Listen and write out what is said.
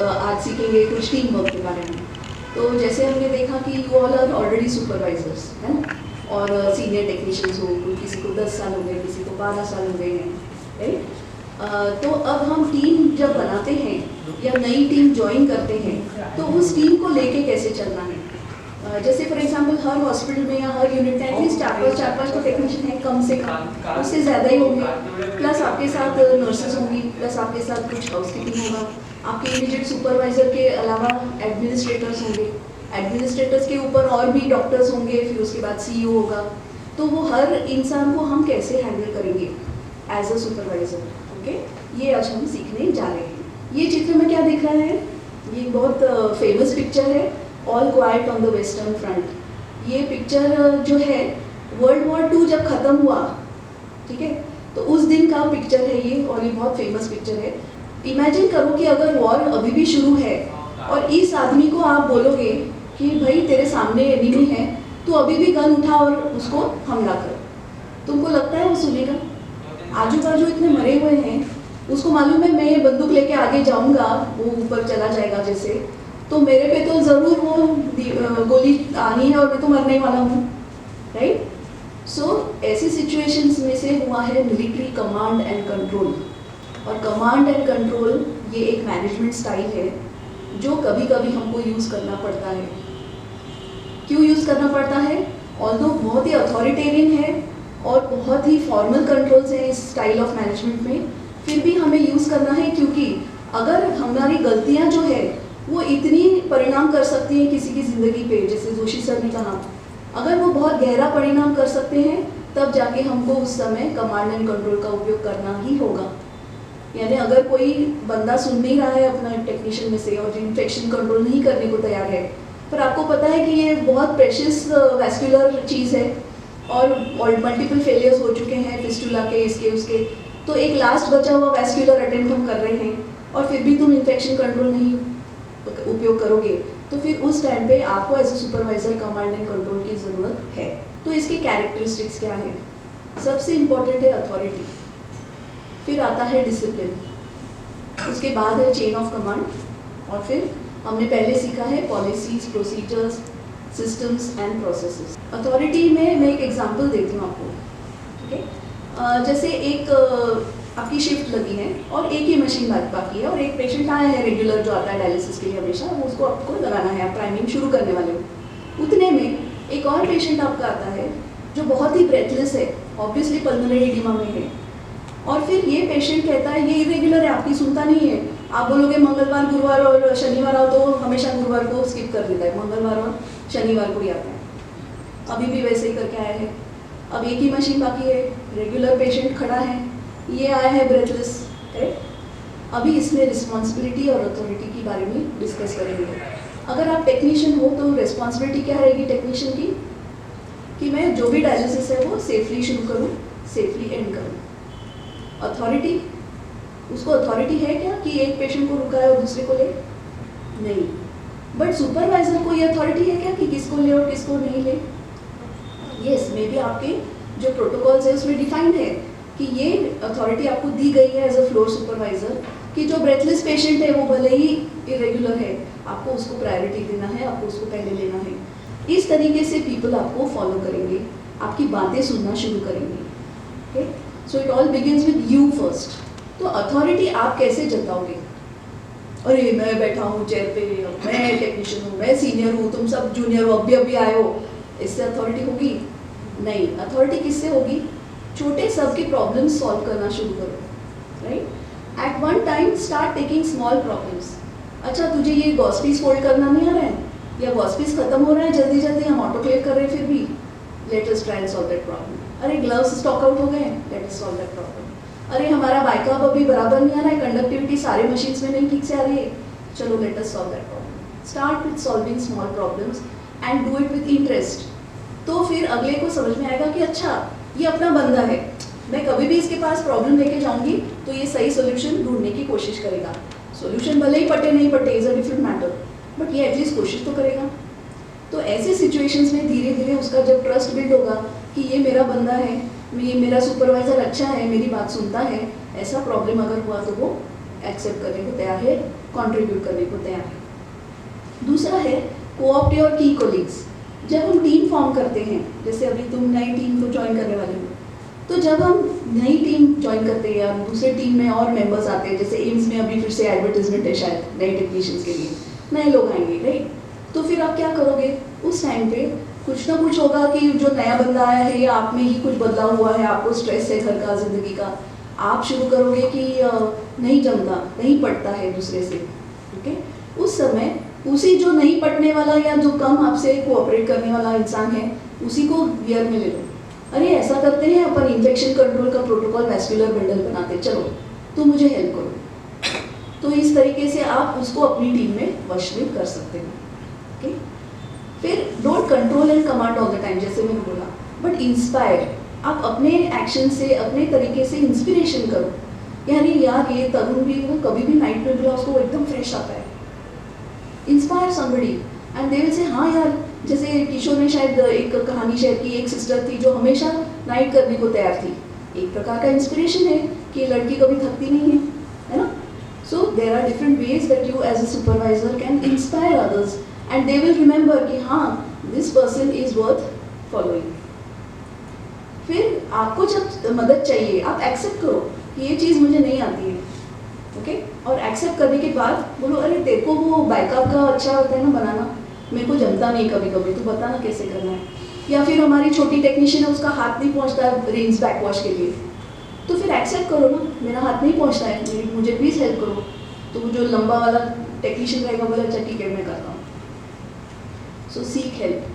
आज सीखेंगे कुछ टीम वर्क के बारे में। तो जैसे हमने देखा कि you all are already supervisors, है ना, और सीनियर टेक्नीशियंस हो, किसी को 10 साल हो गए, किसी को 12 साल हो गए हैं, राइट। तो अब हम टीम जब बनाते हैं या नई टीम ज्वाइन करते हैं तो उस टीम को लेके कैसे चलना है। जैसे फॉर एग्जांपल हर हॉस्पिटल में या हर यूनिट में एटलीस्ट 4-5 तो टेक्नीशियन है कम से कम, उससे ज़्यादा ही होंगे। प्लस आपके साथ नर्सेज होंगी, प्लस आपके साथ कुछ हाउसकीपिंग होगा, आपके इमीडिएट सुपरवाइजर के अलावा एडमिनिस्ट्रेटर्स होंगे, एडमिनिस्ट्रेटर्स के ऊपर और भी डॉक्टर्स होंगे, फिर उसके बाद CEO होगा। तो वो हर इंसान को हम कैसे हैंडल करेंगे एज अ सुपरवाइजर, ओके, ये आज हम सीखने जा रहे हैं। ये चित्र में क्या दिख रहा है, ये बहुत फेमस पिक्चर है, all quite on the western front. ये पिक्चर जो है वर्ल्ड वॉर 2 जब ख़त्म हुआ, ठीक है, तो उस दिन का पिक्चर है ये, और ये बहुत फेमस पिक्चर है। इमेजिन करो कि अगर वॉर अभी भी शुरू है और इस आदमी को आप बोलोगे कि भाई तेरे सामने एनिमी है, तो अभी भी गन उठा और उसको हमला कर, तुमको लगता है वो सुनेगा? आजू बाजू इतने मरे हुए हैं, उसको मालूम है मैं ये बंदूक लेके आगे जाऊंगा वो ऊपर चला जाएगा जैसे, तो मेरे पे तो ज़रूर वो गोली आनी है और मैं तो मरने वाला हूँ, राइट। सो ऐसी सिचुएशंस में से हुआ है मिलिट्री कमांड एंड कंट्रोल। और कमांड एंड कंट्रोल ये एक मैनेजमेंट स्टाइल है जो कभी कभी हमको यूज़ करना पड़ता है। क्यों यूज़ करना पड़ता है? ऑल्दो बहुत ही अथॉरिटेरियन है और बहुत ही फॉर्मल कंट्रोल्स हैं इस स्टाइल ऑफ मैनेजमेंट में, फिर भी हमें यूज़ करना है, क्योंकि अगर हमारी गलतियाँ जो है वो इतनी परिणाम कर सकती हैं किसी की ज़िंदगी पे, जैसे जोशी सर ने कहा, अगर वो बहुत गहरा परिणाम कर सकते हैं तब जाके हमको उस समय कमांड एंड कंट्रोल का उपयोग करना ही होगा। यानी अगर कोई बंदा सुन नहीं रहा है अपना टेक्नीशियन में से और इन्फेक्शन कंट्रोल नहीं करने को तैयार है, पर आपको पता है कि ये बहुत प्रेशियस वैस्कुलर चीज़ है और मल्टीपल फेलियर्स हो चुके हैं फिस्टुला के, इसके उसके, तो एक लास्ट बचा हुआ वैस्कुलर अटेम्प्ट हम कर रहे हैं और फिर भी तुम इन्फेक्शन कंट्रोल नहीं उपयोग करोगे, तो फिर उस टाइम पे आपको as a supervisor command and control की ज़रूरत है। तो इसके कैरेक्टरिस्टिक्स क्या है? सबसे इम्पॉर्टेंट है अथॉरिटी, फिर आता है डिसिप्लिन, उसके बाद है चेन ऑफ कमांड, और फिर हमने पहले सीखा है policies, procedures, systems and processes. Authority में मैं एक एग्जांपल देती हूँ आपको, ठीक है। जैसे एक आपकी शिफ्ट लगी है और एक ही मशीन बाकी है और एक पेशेंट आया है रेगुलर जो आता है डायलिसिस के लिए हमेशा, वो उसको आपको लगाना है, आप प्राइमिंग शुरू करने वाले हो। उतने में एक और पेशेंट आपका आता है जो बहुत ही ब्रेथलेस है, ऑब्वियसली पल्मोनरी एडिमा में है, और फिर ये पेशेंट कहता है, ये इरेगुलर है, आपकी सुनता नहीं है, आप बोलोगे मंगलवार, गुरुवार और शनिवार आओ, तो हमेशा गुरुवार को स्किप कर देता है, मंगलवार और शनिवार को ही आता है। अभी भी वैसे ही करके आया है। अब एक ही मशीन बाकी है, रेगुलर पेशेंट खड़ा है, ये आया है ब्रेथलेस, राइट। अभी इसमें रिस्पॉन्सिबिलिटी और अथॉरिटी के बारे में डिस्कस करेंगे। अगर आप टेक्नीशियन हो तो रिस्पॉन्सिबिलिटी क्या रहेगी टेक्नीशियन की, कि मैं जो भी डायलिसिस है वो सेफली शुरू करूँ, सेफली एंड करूँ। अथॉरिटी, उसको अथॉरिटी है क्या कि एक पेशेंट को रुका है और दूसरे को ले? नहीं। बट सुपरवाइजर को ये अथॉरिटी है क्या कि किसको ले और किसको नहीं ले? यस, मे बी आपके जो प्रोटोकॉल्स है उसमें डिफाइंड है कि ये अथॉरिटी आपको दी गई है एज अ फ्लोर सुपरवाइजर कि जो ब्रेथलेस पेशेंट है वो भले ही इरेगुलर है, आपको उसको प्रायोरिटी देना है, आपको उसको पहले लेना है। इस तरीके से पीपल आपको फॉलो करेंगे, आपकी बातें सुनना शुरू करेंगे, okay. So it all begins with you first. तो अथॉरिटी आप कैसे जताओगे? अरे मैं बैठा हूँ चेयर पे, मैं टेक्नीशियन हूँ, मैं सीनियर हूँ, तुम सब जूनियर हो, अभी आए हो, इससे अथॉरिटी होगी? नहीं। अथॉरिटी किससे होगी? छोटे सब के प्रॉब्लम्स सॉल्व करना शुरू करो, right. At one time start taking small problems. अच्छा, तुझे ये गॉस पीस फोल्ड करना नहीं आ रहा है, या गॉस पीस खत्म हो रहा है जल्दी जल्दी, हम ऑटोक्लेव कर रहे हैं फिर भी, let us try and solve that problem. अरे ग्लव्स स्टॉक आउट हो गए, let us solve that problem. अरे हमारा बाइकअप अभी बराबर नहीं आ रहा है, कंडक्टिविटी सारे मशीन्स में नहीं ठीक से आ रही है, चलो let us solve that problem. Start with solving small problems and do it with interest. तो फिर अगले को समझ में आएगा कि अच्छा ये अपना बंदा है, मैं कभी भी इसके पास प्रॉब्लम लेके जाऊंगी तो ये सही सोल्यूशन ढूंढने की कोशिश करेगा। सोल्यूशन भले ही पटे नहीं पटे is a different matter, but ये एटलीस्ट कोशिश तो करेगा। तो ऐसे सिचुएशंस में धीरे धीरे उसका जब ट्रस्ट बिल्ड होगा कि ये मेरा बंदा है, ये मेरा सुपरवाइजर अच्छा है, मेरी बात सुनता है, ऐसा प्रॉब्लम अगर हुआ तो वो एक्सेप्ट करने को तैयार है, कंट्रीब्यूट करने को तैयार है। दूसरा है कोऑप्ट योर की कोलीग्स। जब हम टीम फॉर्म करते हैं, जैसे अभी तुम नई टीम को ज्वाइन करने वाले हो, तो जब हम नई टीम ज्वाइन करते हैं या दूसरे टीम में और मेंबर्स आते हैं, जैसे एम्स में अभी फिर से एडवर्टीजमेंट है शायद नए टेक्नीशियंस के लिए, नए लोग आएंगे, राइट? तो फिर आप क्या करोगे उस टाइम पे? कुछ ना कुछ होगा कि जो नया बंदा आया है या आप में ही कुछ बदलाव हुआ है, आपको स्ट्रेस है घर का, ज़िंदगी का, आप शुरू करोगे कि नहीं जमता, नहीं पटता है दूसरे से, ओके? उस समय उसी जो नहीं पटने वाला या जो कम आपसे कोऑपरेट करने वाला इंसान है, उसी को गियर में ले लो। अरे ऐसा करते हैं अपन, इन्फेक्शन कंट्रोल का प्रोटोकॉल वैस्कुलर बंडल बनाते, चलो तो मुझे हेल्प करो। तो इस तरीके से आप उसको अपनी टीम में वश में कर सकते हो, ओके? फिर don't control and command all the time, जैसे मैंने बोला, बट इंस्पायर। आप अपने एक्शन से, अपने तरीके से इंस्पिरेशन करो। यानी यार ये तरुण भी वो कभी भी नाइट में बोला उसको एकदम फ्रेश आता है। Inspire somebody and they will say हाँ यार, जैसे किशोर ने शायद एक कहानी शेयर की, एक सिस्टर थी जो हमेशा नाइट करने को तैयार थी। एक प्रकार का इंस्पिरेशन है कि लड़की कभी थकती नहीं है ना? So there are different ways that you as a supervisor can inspire others and they will remember कि हाँ this person is worth following. फिर आपको जब मदद चाहिए, आप एक्सेप्ट करो कि ये चीज़ मुझे नहीं आती है, ओके? और एक्सेप्ट करने के बाद बोलो अरे तेरे को वो बैकअप का अच्छा होता है ना बनाना, मेरे को जमता नहीं कभी कभी, तो बता ना कैसे करना है। या फिर हमारी छोटी टेक्नीशियन है, उसका हाथ नहीं पहुंचता रेंज बैकवॉश के लिए, तो फिर एक्सेप्ट करो ना, मेरा हाथ नहीं पहुंचता है, मुझे प्लीज़ हेल्प करो। तो जो लंबा वाला टेक्नीशियन रहेगा बोला अच्छा ठीक है मैं करता हूँ। सो सीक हेल्प।